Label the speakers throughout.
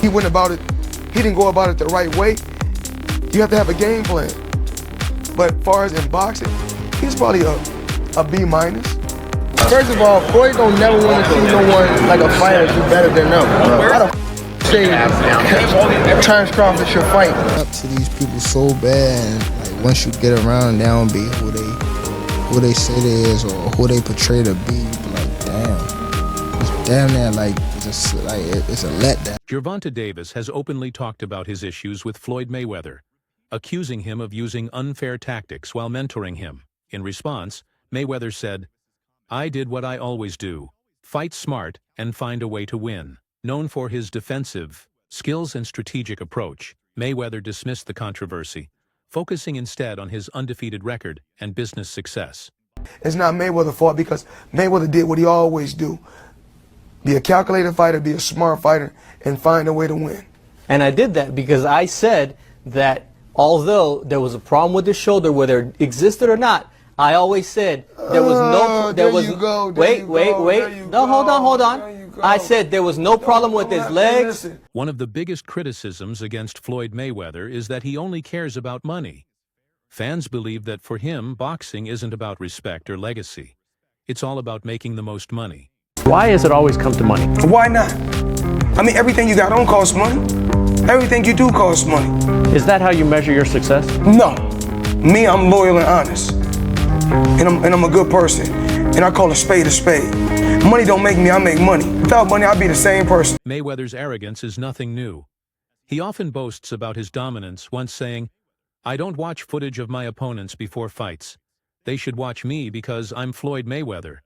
Speaker 1: He went about it, he didn't go about it the right way. You have to have a game plan. But as far as in boxing, he's probably a B minus.
Speaker 2: First of all, Floyd don't never want to see no one like a fighter do better than them. How the say Terrence Crawford should fight?
Speaker 3: Up to these people so bad, like once you get around, they don't be who they say they is or who they portray to be. You be like, damn, it's damn near like it's a letdown.
Speaker 4: Gervonta Davis has openly talked about his issues with Floyd Mayweather, accusing him of using unfair tactics while mentoring him. In response, Mayweather said, "I did what I always do, fight smart and find a way to win." Known for his defensive skills and strategic approach, Mayweather dismissed the controversy, focusing instead on his undefeated record and business success.
Speaker 1: It's not Mayweather's fault because Mayweather did what he always do. Be a calculated fighter, be a smart fighter, and find a way to win.
Speaker 5: And I did that because I said that although there was a problem with his shoulder, whether it existed or not, I always said there was no. No, hold on. I said there was no problem with his legs.
Speaker 4: One of the biggest criticisms against Floyd Mayweather is that he only cares about money. Fans believe that for him, boxing isn't about respect or legacy. It's all about making the most money.
Speaker 5: Why has it always come to money?
Speaker 2: Why not? I mean, everything you got on costs money. Everything you do costs money.
Speaker 5: Is that how you measure your success?
Speaker 2: No. Me, I'm loyal and honest. And I'm a good person. And I call a spade a spade. Money don't make me, I make money. Without money, I'd be the same person.
Speaker 4: Mayweather's arrogance is nothing new. He often boasts about his dominance, once saying, "I don't watch footage of my opponents before fights. They should watch me because I'm Floyd Mayweather."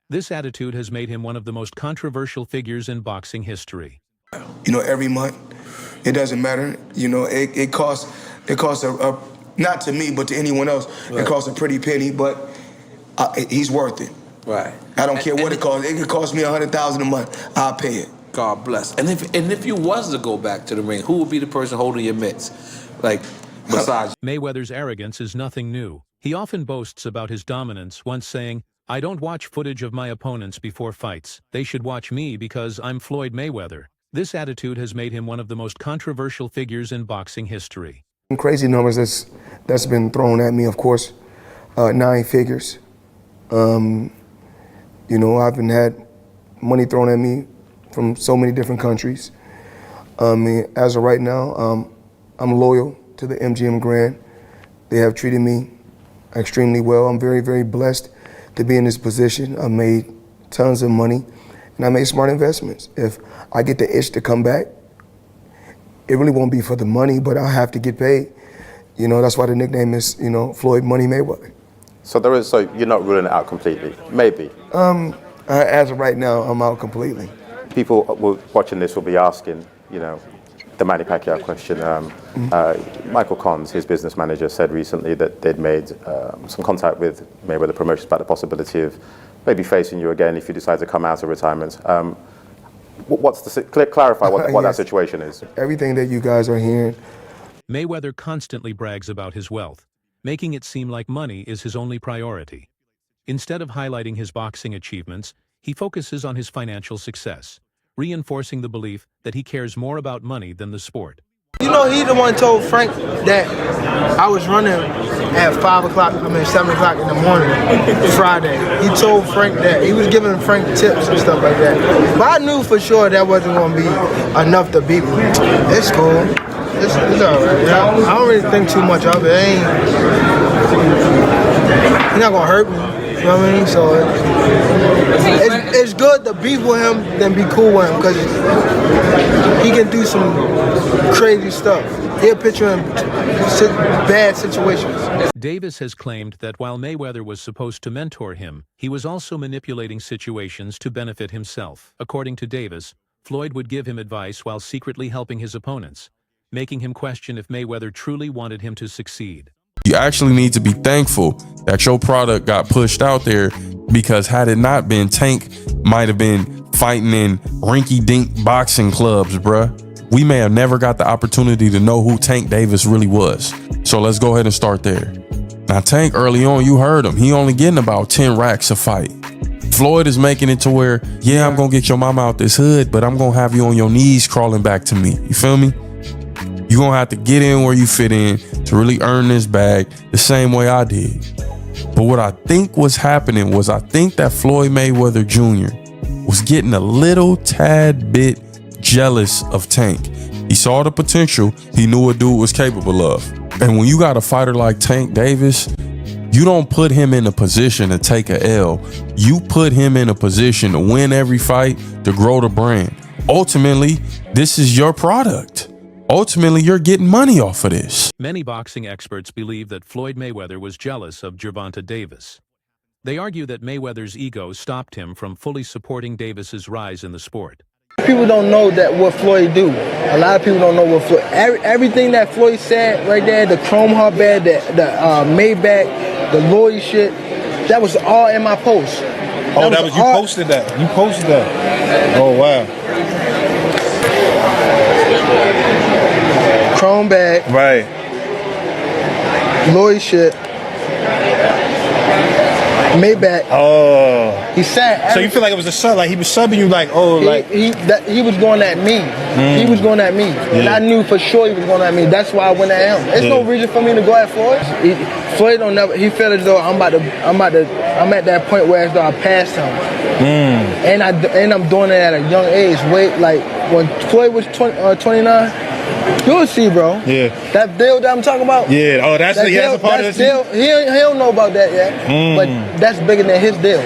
Speaker 4: This attitude has made him one of the most controversial figures in boxing history.
Speaker 1: You know, every month, it doesn't matter. You know, it costs a not to me, but to anyone else, right. It costs a pretty penny, but he's worth it.
Speaker 6: Right.
Speaker 1: I don't care what it costs. It could cost me $100,000 a month. I'll pay it.
Speaker 6: God bless. And if you was to go back to the ring, who would be the person holding your mitts? Like, besides
Speaker 4: Mayweather's arrogance is nothing new. He often boasts about his dominance, once saying, "I don't watch footage of my opponents before fights. They should watch me because I'm Floyd Mayweather." This attitude has made him one of the most controversial figures in boxing history.
Speaker 1: Crazy numbers that's been thrown at me, of course. 9 figures. You know, I've been had money thrown at me from so many different countries. As of right now, I'm loyal to the MGM Grand. They have treated me extremely well. I'm very, very blessed to be in this position. I made tons of money, and I made smart investments. If I get the itch to come back, it really won't be for the money, but I have to get paid. You know, that's why the nickname is, you know, Floyd Money Mayweather.
Speaker 7: So you're not ruling it out completely? Maybe.
Speaker 1: As of right now, I'm out completely.
Speaker 7: People watching this will be asking, you know, the Manny Pacquiao question. Michael Cons, his business manager, said recently that they'd made some contact with Mayweather Promotions about the possibility of maybe facing you again if you decide to come out of retirement. Clarify what
Speaker 1: Yes.
Speaker 7: that situation is.
Speaker 1: Everything that you guys are hearing.
Speaker 4: Mayweather constantly brags about his wealth, making it seem like money is his only priority. Instead of highlighting his boxing achievements, he focuses on his financial success, reinforcing the belief that he cares more about money than the sport.
Speaker 2: You know, he the one told Frank that I was running at 7 o'clock in the morning, Friday. He told Frank that. He was giving Frank tips and stuff like that. But I knew for sure that wasn't going to be enough to beat me. It's cool. It's all right. You know? I don't really think too much of it. He's not going to hurt me. You know what I mean? So it's good to beef with him than be cool with him because he can do some crazy stuff. He'll put you in bad situations.
Speaker 4: Davis has claimed that while Mayweather was supposed to mentor him, he was also manipulating situations to benefit himself. According to Davis, Floyd would give him advice while secretly helping his opponents, making him question if Mayweather truly wanted him to succeed.
Speaker 8: You actually need to be thankful that your product got pushed out there, because had it not been, Tank might have been fighting in rinky-dink boxing clubs, bruh. We may have never got the opportunity to know who Tank Davis really was. So let's go ahead and start there. Now, Tank, early on, you heard him. He only getting about 10 racks a fight. Floyd is making it to where, yeah, I'm gonna get your mama out this hood, but I'm gonna have you on your knees crawling back to me. You feel me? You're gonna have to get in where you fit in to really earn this bag the same way I did. But what I think was happening was I think that Floyd Mayweather Jr. was getting a little tad bit jealous of Tank. He saw the potential. He knew what dude was capable of. And when you got a fighter like Tank Davis, you don't put him in a position to take a L. You put him in a position to win every fight, to grow the brand. Ultimately, this is your product. Ultimately, you're getting money off of this.
Speaker 4: Many boxing experts believe that Floyd Mayweather was jealous of Gervonta Davis. They argue that Mayweather's ego stopped him from fully supporting Davis's rise in the sport.
Speaker 2: People don't know that what Floyd do. A lot of people don't know what Floyd. Everything that Floyd said right there, the chrome heart bed, the Maybach, the Lloyd shit, that was all in my post.
Speaker 9: Oh, that was you posted that. You posted that. Oh wow.
Speaker 2: Chrome bag.
Speaker 9: Right.
Speaker 2: Lloyd shit. Maybach.
Speaker 9: Oh.
Speaker 2: He said.
Speaker 9: So you feel like it was a sub, like he was subbing you, like, oh, like
Speaker 2: he was going at me. He was going at me, and I knew for sure he was going at me. That's why I went at him. There's no reason for me to go at Floyd. Floyd don't never. He felt as though I'm at that point where as though I passed him, and I'm doing it at a young age. Wait, like when Floyd was 29. You'll see, bro.
Speaker 9: Yeah.
Speaker 2: That deal that I'm talking about.
Speaker 9: Yeah. Oh, that's a part of
Speaker 2: deal. He don't know about that yet. But that's bigger than his deal.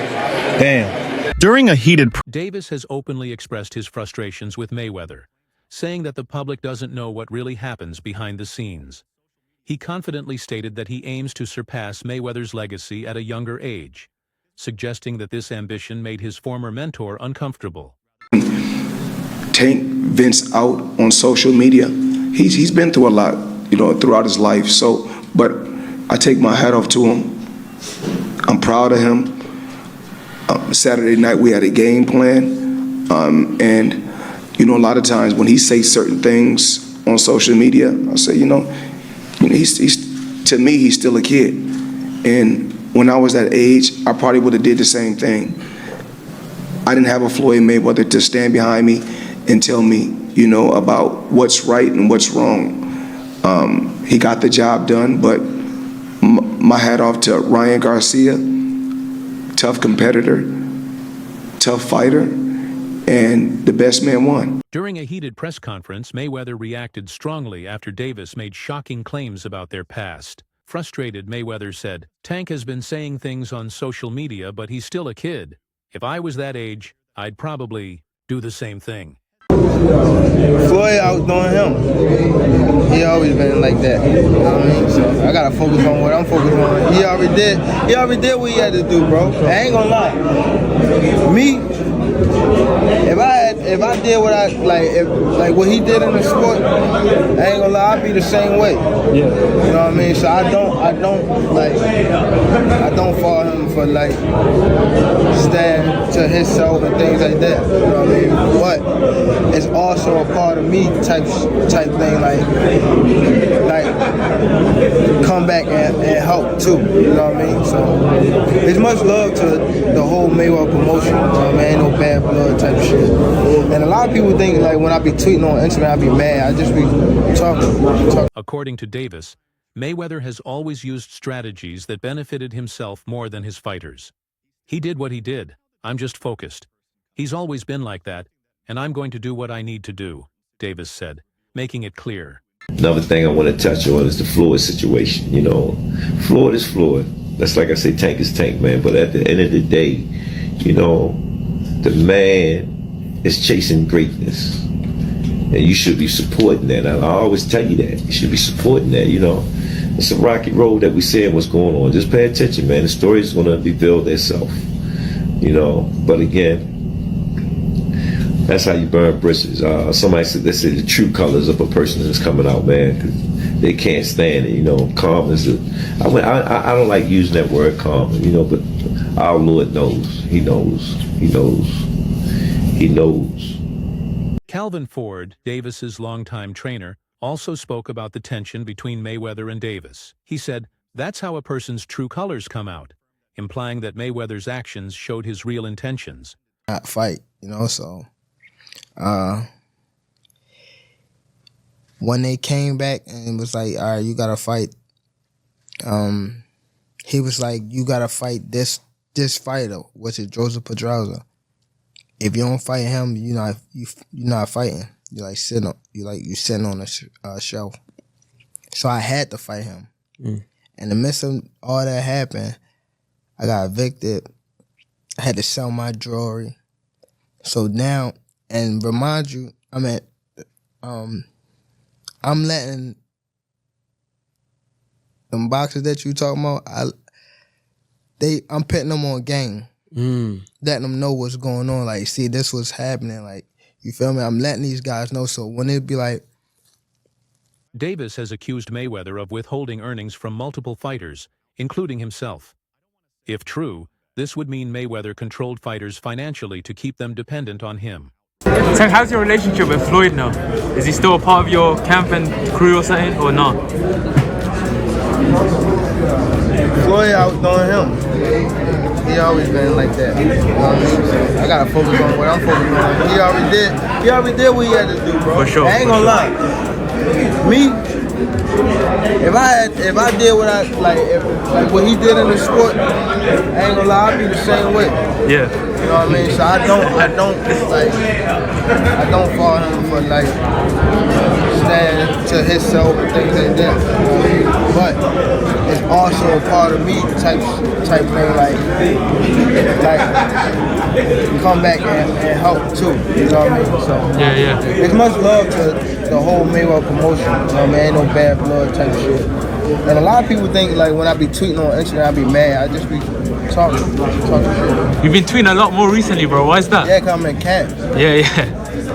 Speaker 9: Damn.
Speaker 10: During a heated
Speaker 4: Davis has openly expressed his frustrations with Mayweather, saying that the public doesn't know what really happens behind the scenes. He confidently stated that he aims to surpass Mayweather's legacy at a younger age, suggesting that this ambition made his former mentor uncomfortable.
Speaker 1: Tank vents out on social media. He's been through a lot, throughout his life. So, but I take my hat off to him. I'm proud of him. Saturday night we had a game plan, and a lot of times when he says certain things on social media, I say, he's to me he's still a kid, and when I was that age, I probably would have did the same thing. I didn't have a Floyd Mayweather to stand behind me and tell me, about what's right and what's wrong. He got the job done, but my hat off to Ryan Garcia, tough competitor, tough fighter, and the best man won.
Speaker 4: During a heated press conference, Mayweather reacted strongly after Davis made shocking claims about their past. Frustrated, Mayweather said, "Tank has been saying things on social media, but he's still a kid. If I was that age, I'd probably do the same thing."
Speaker 2: Floyd outdoing him. He always been like that. You know what I mean? So I gotta focus on what I'm focused on. He already did what he had to do, bro. I ain't gonna lie. Me, if I did what I like what he did in the sport, I ain't gonna lie, I'd be the same way. Yeah. You know what I mean? So I don't follow him for stand to himself and things like that. You know what I mean? But it's also a part of me type thing, like come back and help too. You know what I mean? So it's much love to the whole Mayweather promotion. You know what I mean? Ain't no bad blood type shit. And a lot of people think when I be tweeting on Instagram, I be mad. I just be talking.
Speaker 4: According to Davis, Mayweather has always used strategies that benefited himself more than his fighters. He did what he did. I'm just focused. He's always been like that, and I'm going to do what I need to do, Davis said, making it clear.
Speaker 11: Another thing I want to touch on is the Floyd situation. Floyd is Floyd. That's like I say, Tank is Tank, man. But at the end of the day, the man is chasing greatness. And you should be supporting that. I always tell you that. You should be supporting that, It's a rocky road that we saying what's going on. Just pay attention, man. The story is going to reveal itself. But again, that's how you burn bridges. Somebody said the true colors of a person is coming out, man. 'Cause they can't stand it. Calm is I don't like using that word calm, but our Lord knows. He knows. He knows. He knows.
Speaker 4: Calvin Ford, Davis's longtime trainer, also spoke about the tension between Mayweather and Davis. He said, "That's how a person's true colors come out. implying that Mayweather's actions showed his real intentions.
Speaker 3: Not fight, you know, so when they came back and was like, all right, you gotta fight, he was like, you gotta fight this fighter, which is Joseph Pedraza. If you don't fight him, you're not fighting. You sitting on a shelf. So I had to fight him. In the midst of all that happened, I got evicted. I had to sell my jewelry. So now, and remind you, I'm letting them boxers that you talking about, I'm putting them on game. Letting them know what's going on. Like, see, this was happening. Like, you feel me? I'm letting these guys know. So when it be like,
Speaker 4: Davis has accused Mayweather of withholding earnings from multiple fighters, including himself. If true, this would mean Mayweather controlled fighters financially to keep them dependent on him.
Speaker 10: Tank, how's your relationship with Floyd now? Is he still a part of your camp and crew or something, or not?
Speaker 2: Floyd outdoing him. He always been like that. You know what I mean? So I gotta focus on what I'm focusing on. He already did what he had to do, bro.
Speaker 10: For sure.
Speaker 2: I ain't gonna lie. Me, if I did what I like what he did in the sport, I ain't gonna lie, I'd be the same way.
Speaker 10: Yeah.
Speaker 2: You know what I mean? So I don't follow him for like stand to himself and things like that. You know what I mean? But it's also a part of me type thing, like come back and help too. You know what I mean? So
Speaker 10: yeah.
Speaker 2: It's much love to the whole Mayweather promotion. You know what I mean? Ain't no bad blood type shit. And a lot of people think like when I be tweeting on Instagram, I be mad. I just be talking shit.
Speaker 10: You've been tweeting a lot more recently, bro. Why is that?
Speaker 2: Yeah, cause I'm in camp.
Speaker 10: Yeah.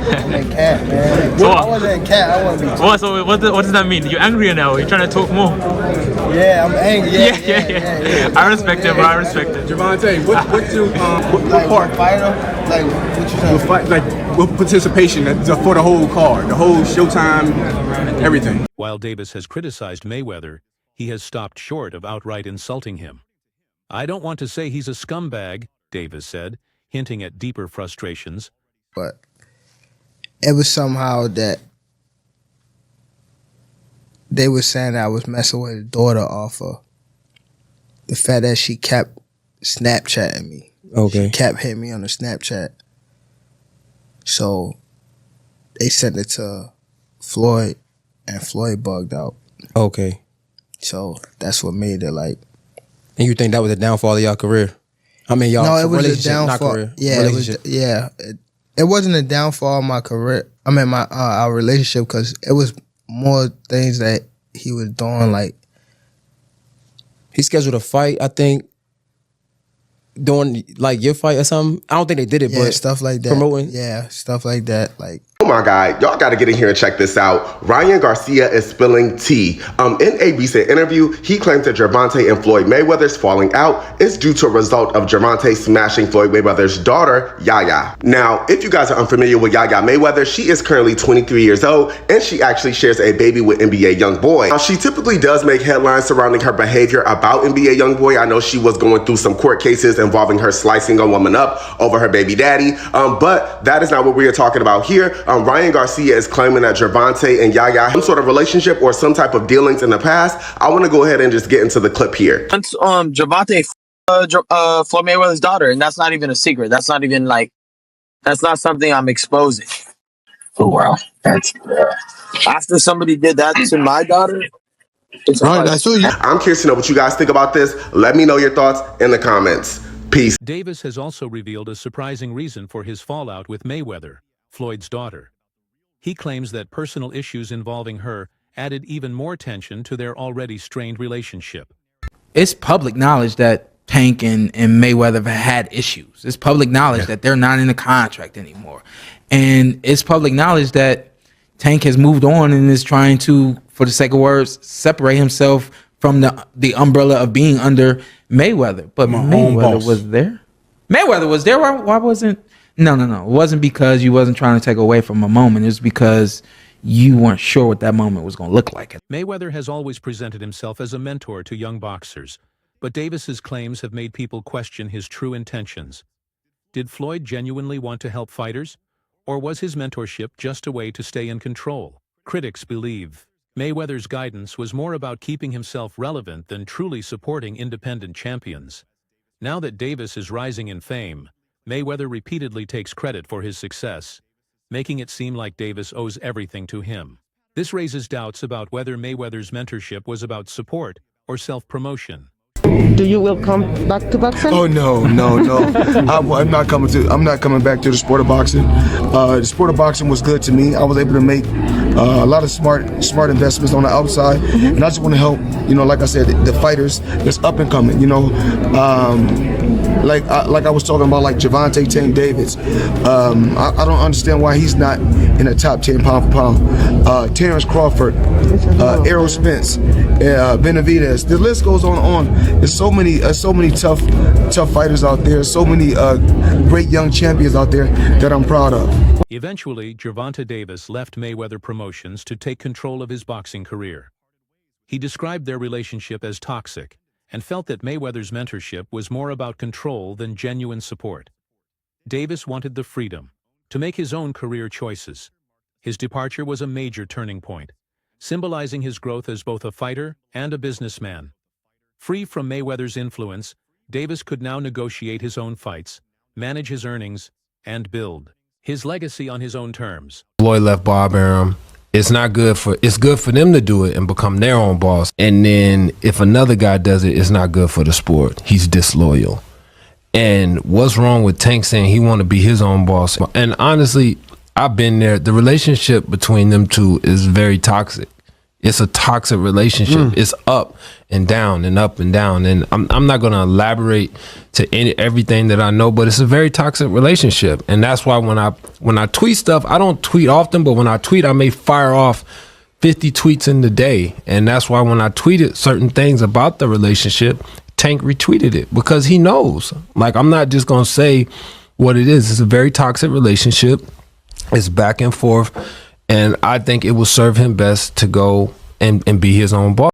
Speaker 2: I'm in camp, man.
Speaker 10: So
Speaker 2: I wasn't in camp, I wouldn't be tweeting.
Speaker 10: So what does that mean? You're angrier now? You're trying to talk more?
Speaker 2: Yeah, I'm angry. Yeah.
Speaker 10: I respect it, bro. I respect it.
Speaker 9: Gervonta, what part?
Speaker 2: Fighter? Like, what you saying?
Speaker 9: What participation for the whole card, the whole showtime, everything?
Speaker 4: While Davis has criticized Mayweather, he has stopped short of outright insulting him. I don't want to say he's a scumbag, Davis said, hinting at deeper frustrations.
Speaker 3: but it was somehow that they were saying that I was messing with his daughter off of the fact that she kept Snapchatting me.
Speaker 12: Okay.
Speaker 3: She kept hitting me on the Snapchat. So they sent it to Floyd, and Floyd bugged out.
Speaker 12: Okay.
Speaker 3: So that's what made it like.
Speaker 12: And you think that was the downfall of y'all career? I mean, y'all
Speaker 3: No, it was a
Speaker 12: relationship, not
Speaker 3: downfall.
Speaker 12: career.
Speaker 3: Yeah,
Speaker 12: Relationship.
Speaker 3: it wasn't a downfall of my career. I mean, my our relationship, because it was more things that he was doing. Like,
Speaker 12: he scheduled a fight, I think, during like your fight or something. I don't think they did it,
Speaker 3: yeah,
Speaker 12: but
Speaker 3: stuff like that.
Speaker 12: promoting.
Speaker 3: Yeah, stuff like that. Like,
Speaker 13: oh my God, y'all gotta get in here and check this out. Ryan Garcia is spilling tea. In a recent interview, he claimed that Gervonta and Floyd Mayweather's falling out is due to a result of Gervonta smashing Floyd Mayweather's daughter, Yaya. Now, if you guys are unfamiliar with Yaya Mayweather, she is currently 23 years old, and she actually shares a baby with NBA YoungBoy. Now, she typically does make headlines surrounding her behavior about NBA YoungBoy. I know she was going through some court cases involving her slicing a woman up over her baby daddy, but that is not what we are talking about here. Ryan Garcia is claiming that Gervonta and Yaya some sort of relationship or some type of dealings in the past. I want to go ahead and just get into the clip here.
Speaker 14: Gervonta, Floyd Mayweather's daughter, and that's not even a secret. That's not even like, that's not something I'm exposing. Oh wow, that's after somebody did that to my daughter.
Speaker 13: I'm curious to know what you guys think about this. Let me know your thoughts in the comments. Peace.
Speaker 4: Davis has also revealed a surprising reason for his fallout with Mayweather, Floyd's daughter. He claims that personal issues involving her added even more tension to their already strained relationship.
Speaker 15: It's public knowledge that Tank and Mayweather have had issues. It's public knowledge that they're not in the contract anymore. And it's public knowledge that Tank has moved on and is trying to, for the sake of words, separate himself from the umbrella of being under Mayweather. But Mayweather was there. Mayweather was there. Why wasn't... No. It wasn't because you wasn't trying to take away from a moment. It was because you weren't sure what that moment was going to look like.
Speaker 4: Mayweather has always presented himself as a mentor to young boxers, But Davis's claims have made people question his true intentions. Did Floyd genuinely want to help fighters? Or was his mentorship just a way to stay in control? Critics believe Mayweather's guidance was more about keeping himself relevant than truly supporting independent champions. Now that Davis is rising in fame, Mayweather repeatedly takes credit for his success, making it seem like Davis owes everything to him. This raises doubts about whether Mayweather's mentorship was about support or self-promotion.
Speaker 16: Do you will come back to boxing?
Speaker 1: Oh no. I'm not coming back to the sport of boxing. The sport of boxing was good to me. I was able to make a lot of smart investments on the outside, and I just want to help. Like I said, the fighters that's up and coming. Like I was talking about, like Gervonta, Tank Davis. I don't understand why he's not in the top 10 pound for pound. Terrence Crawford, Errol Spence, Benavidez. The list goes on. There's so many tough fighters out there. So many great young champions out there that I'm proud of.
Speaker 4: Eventually, Gervonta Davis left Mayweather Promotions to take control of his boxing career. He described their relationship as toxic and felt that Mayweather's mentorship was more about control than genuine support. Davis wanted the freedom to make his own career choices. His departure was a major turning point, symbolizing his growth as both a fighter and a businessman. Free from Mayweather's influence, Davis could now negotiate his own fights, manage his earnings, and build his legacy on his own terms.
Speaker 17: Floyd left Bob Arum. It's good for them to do it and become their own boss. And then if another guy does it, it's not good for the sport. He's disloyal. And what's wrong with Tank saying he want to be his own boss? And honestly, I've been there. The relationship between them two is very toxic. It's a toxic relationship. It's up and down and up and down. And I'm not going to elaborate to everything that I know, but it's a very toxic relationship. And that's why when I tweet stuff, I don't tweet often, but when I tweet, I may fire off 50 tweets in the day. And that's why when I tweeted certain things about the relationship, Tank retweeted it because he knows. Like, I'm not just going to say what it is. It's a very toxic relationship. It's back and forth. And I think it will serve him best to go and be his own boss.